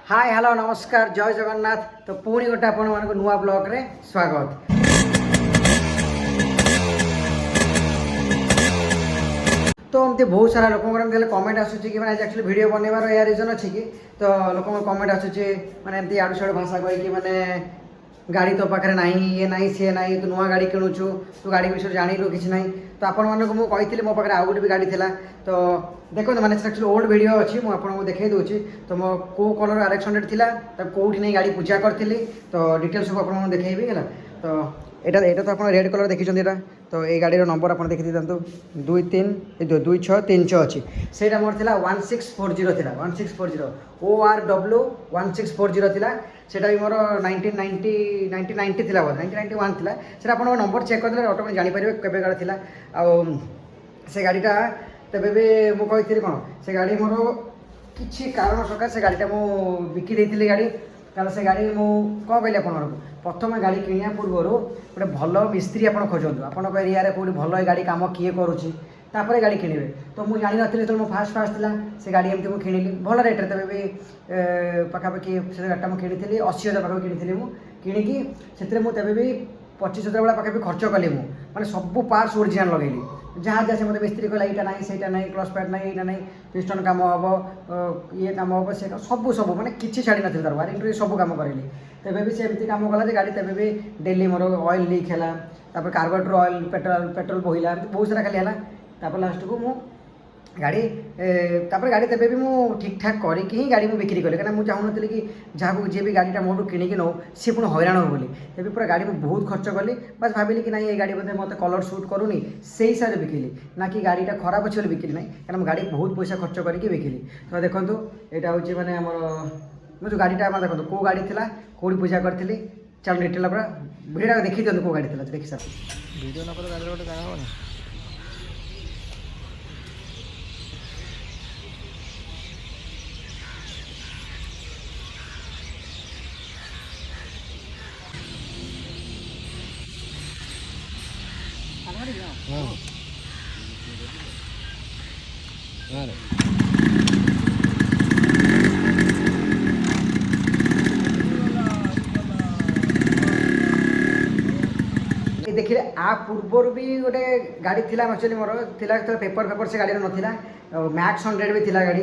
Hi hello नमस्कार जय जगन्नाथ। तो पुणी गोटे आपण मानक नुआ ब्लॉग रे स्वागत। तो एमती बहुत सारा लोक कमेंट आसूची कि एक्चुअली वीडियो बनवार या रिजन अच्छी कि तो लोक कमेंट आसूची मैंने एमती आड़ू साड़ू भाषा कहीकि मैंने गाड़ी तो पाखे ना ये ना सी ना तू नुआ गाड़ी किणुचु तू गाड़ी विषय जानू कि ना तो आपण मानक मुझे मो पाखे आउ गोटे भी गाड़ी थिला तो देखो मैंने एक्चुअली ओल्ड वीडियो अच्छी मुझे देखई दूसरी तो मो को कलर RX 100 थिला कौटी नहीं गाड़ी पूजा करी तो डिटेल्स सब आपको देखी है तो यहाँ तो आप रेड कलर देखी यहाँ तो ये गाड़ी नंबर आप देखी था 232636 अच्छी से मोर था 1640 था 1640 ORW 1640 था सेटा भी मोर 1990 था 1991 था से आप नंबर चेक करदे ऑटोमेटिक जानीपर केवे गाड़ी था से गाड़ीटा तेबे भी मुझे कौन से गाड़ी मोर किसी कारण सकाश से गाड़ीटा मुझे बिकी देती गाड़ी कारण से गाड़ी मुझे कौन कहली आप प्रथम गाड़ी किणा पूर्व गोटे भल मिस्त्री आप खोजतु आप एरिया कौट भल गाड़ी कम किए करुच्ची गाड़ी किणवे तो मुझे जानी नी जो फास्ट था से गाड़ी एमती मुझे किणिली भल रेट तेज भी पखापाखि से गाड़ीटा मुझे किणी 80,000 पाखे किणी किणिकी से मुझे भी 25,000 भाई पाखे खर्च कली मैंने सब पार्ट्स ओरिजिनल लगेली जहाँ जहाँ से मतलब मिस्त्री कहला यहाँ ना सहीटा ना क्लच पैड ना यहाँ ना पिस्टन कम हम ये कम हम से सब सब मैंने किसी छाड़ी ना तार वारंटी सब कम करेली तेबे भी से एमती कम कला गाड़ी तेबे भी डेली मोर ऑयल लीक है कार्बोरेटर ऑयल पेट्रोल बोहिला बहुत सारा खाली है लास्ट को मु गाड़ी गाड़ी तेबे भी मुझे ठीक ठाक करके ही गाड़ी मुझे बिक्री कली कहीं मुझे चाहूनी कि जहाँ जी भी गाड़ीटा मोटू किणिकी नौ सी पुणी हैरान हो बोली तेबे पूरा गाड़ी में बहुत खर्च कली बस भाविली कि ना ये गाड़ी बोधे मत कलर सूट करूनी से हिसाब से बिकिली ना कि गाड़ीटा खराब अच्छे बोली बिकिली ना कहीं गाड़ी बहुत पैसा खर्च करके बिकिली तो देखो यहाँ हूँ मैंने आम जो गाड़ीटा देखो कौ गाड़ी थी कौटी पूजा करी चल डिटेल पूरा भिड़ा देखी दिखाते कौ गाड़ी थी देखी सर वीडियो न गाड़ी गोटे जगह हो देखिए आ पूर्वर भी गोटे गाड़ी थी एक्चुअली मोर थी पेपर से गाड़ी नाला मैक्स 100 भी थी गाड़ी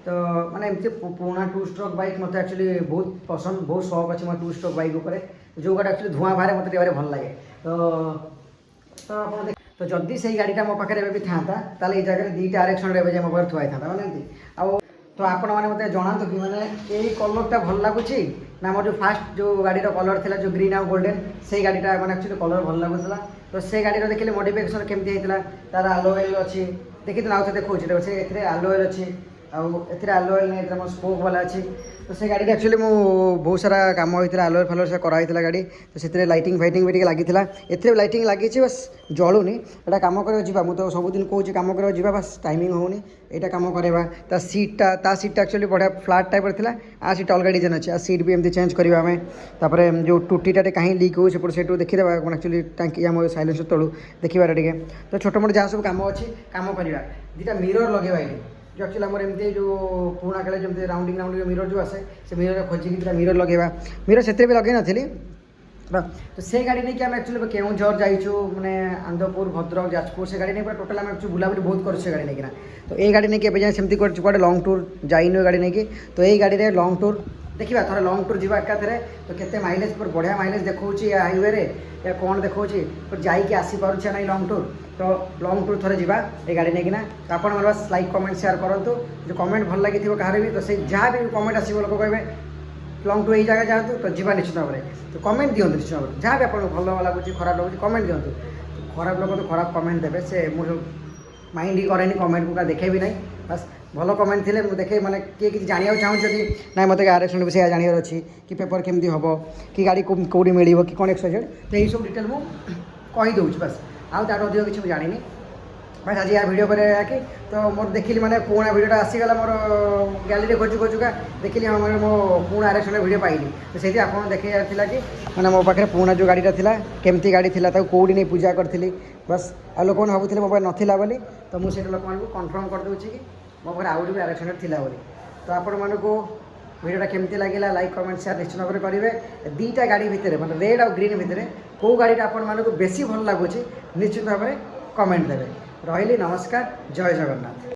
तो मैंने एमती पुराना 2 स्ट्रोक बाइक मत एक्चुअली बहुत पसंद बहुत शौक अच्छे मोर 2 स्ट्रोक बाइक उपर जो गाड़ी एक्चुअली धुआं बाहर मत भल लगे तो जदि से गाड़ीटा मो पाखे भी था ये जगह 2टा RX 100 मो पाखे थुआई था मैंने आउ तो आपण मैंने मत जनातु कि मैंने यही कलरटा भल लगुच ना मोर जो फास्ट जो गाड़ी कलर था जो ग्रीन आउ गोल्डन से गाड़ीटा मैंने एक्चुअली कलर भल लगुला तो से गाड़ी देखिए मॉडिफिकेशन केमती होता तार आलोएल अच्छी देखी तो आउ देखो से आलोएल अच्छी आलोएल नहीं स्पोक वाला अच्छी तो से गाड़ी एक्चुअली मु बहुत सारा काम होता आलोर फालोर से कराई गाड़ी तो से लाइटिंग फाइटिंग भी लगी एथे लाइटिंग लगी बस जलूनी एटा कम कर मुझे तो सबुदिन कौन कम कर बस टाइमिंग होनी यहाँ कम करवा सीटा एक्चुअली बढ़िया फ्लाट टाइप थी आ सीट अलग डिजाइन अच्छे आ सीट भी एमती चेंज करवा आम तापर जो टूटीटा कहीं लीक हो से देखीदे एक्चुअली टांकी आम साइलेंसर तलू देखिबार टे तो छोट मोट जहाँ सब कम अच्छी कम करवा 2टा मिरर लगेवा ये जो एक्चुअली आम एमती जो पुराना काले जमी राउंडिंग मिरर जो आसे से मिरर खोजिकी 2टा मिरर लगेवा मिरर से भी लगे नी तो से गाड़ी नहीं कि आम एक्चुअली केउझर जाइछु मैंने आंदपुर भद्रक जाजपुर से गाड़ी नहीं पूरा टोटाल आम बुलाबुली बहुत कर गाड़ी नहीं तो ये गाड़ी नहीं कि सेमती कड़े लंग टूर जाइन गाड़ी नहीं तो यही गाड़ी में लंग टूर देखा थोड़ा लंग टूर जा एकाथरे तो केते माइलेज पर बढ़िया माइलेज देखा हाईवे रे या कौन देखा जाइए आसीपार ना लंग टूर तो लंग टूर थोड़े जा ये गाड़ी नहीं तो आप बस लाइक कमेंट शेयर करूँ जो कमेंट भल लगी कहार भी तो से जहाँ भी कमेंट आसो लोग कहे लंग टूर यही जगह जातु तो जा निश्चित भाव में तो कमेंट दिखाँ निश्चित भाव में जहाँ भी आप भल लगुच खराब लगुच कमेंट दिखाँ खराब लोग तो खराब कमेंट देवे से मुझे माइंड ही करे कमेंट को देखे भी ना बस भल कमेंट थे मुझे देखे मैंने किए किसी जानवा चाहूँगी ना मतलब RX 100 विषय जानवर अच्छी कि पेपर केमती हम कि गाड़ी कौटी मिल कि कौन XYZ तो यही सब डिटेल मुझे कहीदे बस आउ तार अधिक किसी जानी बस आज यार वीडियो करा कि तो मोर देखिली मैंने पुणा वीडियोटा आसीगला मोर गैलरी खोजु खोजुका देखिली हाँ मैंने मो पुणा RX 100 वीडियो पाइली तो से आपको देखे था कि मैंने मो पाखे पुणा जो गाड़ीटा था केमती गाड़ी थी कौटी नहीं पूजा करी बस आ लोक भावुले मो पाखे नाला बोली तो मुझे लोक कन्फर्म करदे कि मो पाखे आउट भी RX 100 थी तो आपण मानकु वीडियोटा केमती लगिला लाइक कमेंट शेयर निश्चित भाव करेंगे। दीटा गाड़ी भितर मतलब रेड और ग्रीन भितर कौ गाड़ी आपण मानकु बेसी भल लगुच निश्चित भाव कमेंट देवे। रही नमस्कार, जय जगन्नाथ।